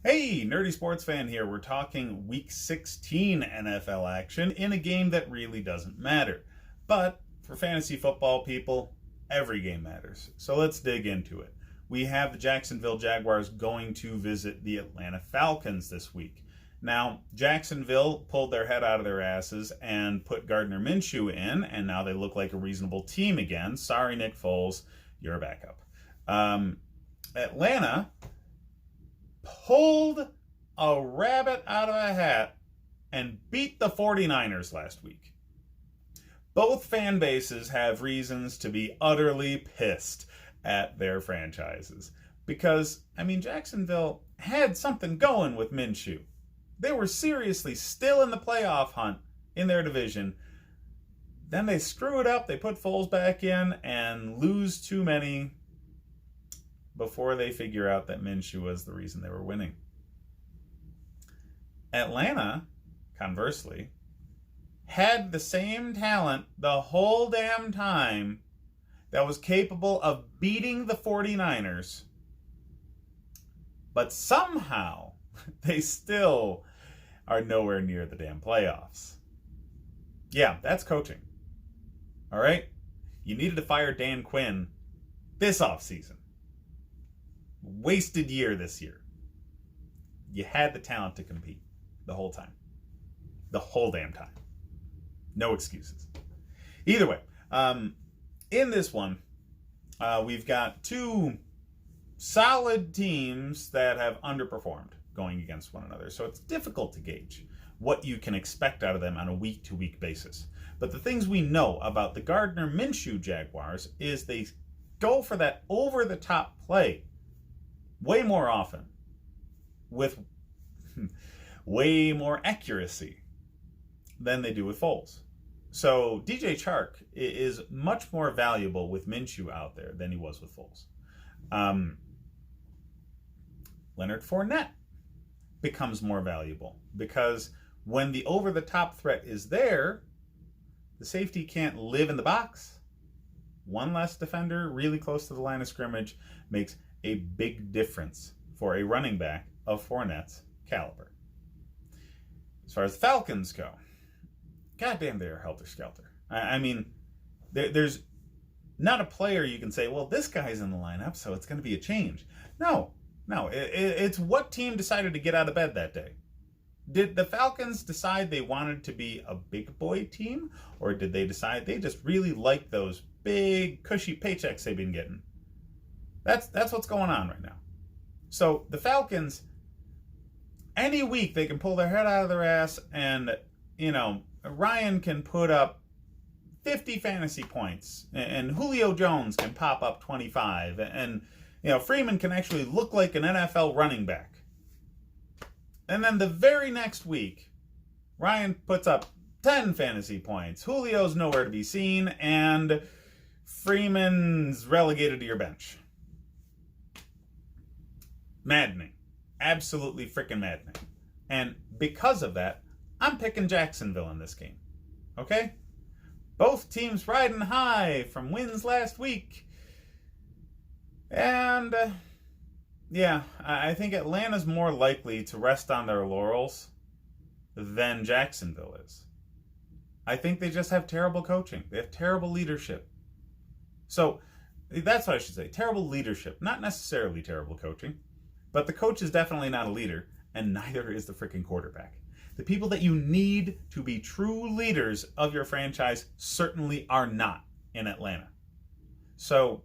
Hey, nerdy sports fan here. We're talking Week 16 NFL action in a game that really doesn't matter. But for fantasy football people, every game matters. So let's dig into it. We have the Jacksonville Jaguars going to visit the Atlanta Falcons this week. Now, Jacksonville pulled their head out of their asses and put Gardner Minshew in, and now they look like a reasonable team again. Sorry, Nick Foles, you're a backup. Atlanta pulled a rabbit out of a hat and beat the 49ers last week. Both fan bases have reasons to be utterly pissed at their franchises because, Jacksonville had something going with Minshew. They were seriously still in the playoff hunt in their division. Then they screw it up, they put Foles back in and lose too many before they figure out that Minshew was the reason they were winning. Atlanta, conversely, had the same talent the whole damn time that was capable of beating the 49ers, but somehow they still are nowhere near the damn playoffs. Yeah, that's coaching. All right? You needed to fire Dan Quinn this offseason. Wasted year this year. You had the talent to compete the whole time. The whole damn time. No excuses. Either way, in this one, we've got two solid teams that have underperformed going against one another. So it's difficult to gauge what you can expect out of them on a week-to-week basis. But the things we know about the Gardner Minshew Jaguars is they go for that over-the-top play way more often, with way more accuracy than they do with Foles. So DJ Chark is much more valuable with Minshew out there than he was with Foles. Leonard Fournette becomes more valuable because when the over-the-top threat is there, the safety can't live in the box. One less defender really close to the line of scrimmage makes a big difference for a running back of Fournette's caliber. As far as the Falcons go, goddamn, they are helter-skelter. There's not a player you can say, well, this guy's in the lineup, so it's going to be a change. No, it's what team decided to get out of bed that day. Did the Falcons decide they wanted to be a big boy team, or did they decide they just really like those big, cushy paychecks they've been getting? That's what's going on right now. So the Falcons, any week they can pull their head out of their ass and, Ryan can put up 50 fantasy points and Julio Jones can pop up 25 and, Freeman can actually look like an NFL running back. And then the very next week, Ryan puts up 10 fantasy points. Julio's nowhere to be seen and Freeman's relegated to your bench. Maddening. Absolutely freaking maddening. And because of that, I'm picking Jacksonville in this game. Okay? Both teams riding high from wins last week. And, I think Atlanta's more likely to rest on their laurels than Jacksonville is. I think they just have terrible coaching. They have terrible leadership. So, that's what I should say. Terrible leadership. Not necessarily terrible coaching. But the coach is definitely not a leader, and neither is the freaking quarterback. The people that you need to be true leaders of your franchise certainly are not in Atlanta. So,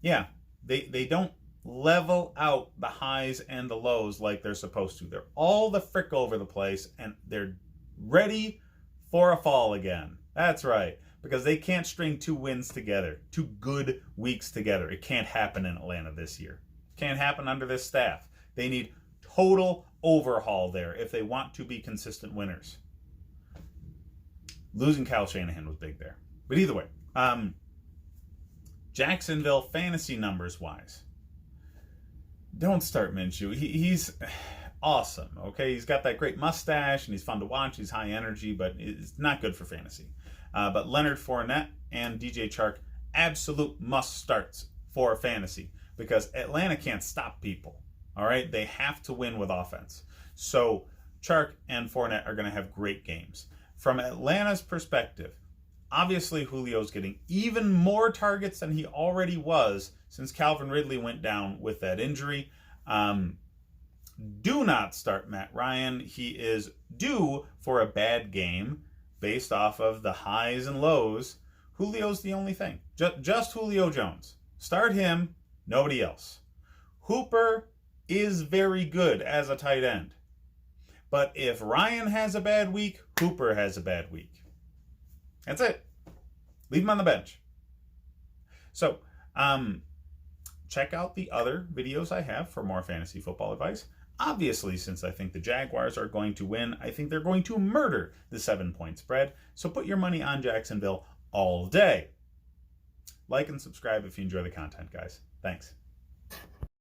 they don't level out the highs and the lows like they're supposed to. They're all the frick over the place, and they're ready for a fall again. That's right, because they can't string two wins together, 2 good weeks together. It can't happen in Atlanta this year. Can't happen under this staff. They need total overhaul there if they want to be consistent winners. Losing Kyle Shanahan was big there. But either way, Jacksonville fantasy numbers wise, don't start Minshew. He's awesome, okay? He's got that great mustache and he's fun to watch. He's high energy, but it's not good for fantasy. But Leonard Fournette and DJ Chark, absolute must starts for fantasy because Atlanta can't stop people. All right, they have to win with offense. So Chark and Fournette are going to have great games. From Atlanta's perspective, obviously Julio's getting even more targets than he already was since Calvin Ridley went down with that injury. Do not start Matt Ryan. He is due for a bad game based off of the highs and lows. Julio's the only thing. Just Julio Jones. Start him, nobody else. Hooper is very good as a tight end. But if Ryan has a bad week, Hooper has a bad week. That's it. Leave him on the bench. So, check out the other videos I have for more fantasy football advice. Obviously, since I think the Jaguars are going to win, I think they're going to murder the 7-point spread. So put your money on Jacksonville all day. Like and subscribe if you enjoy the content, guys. Thanks.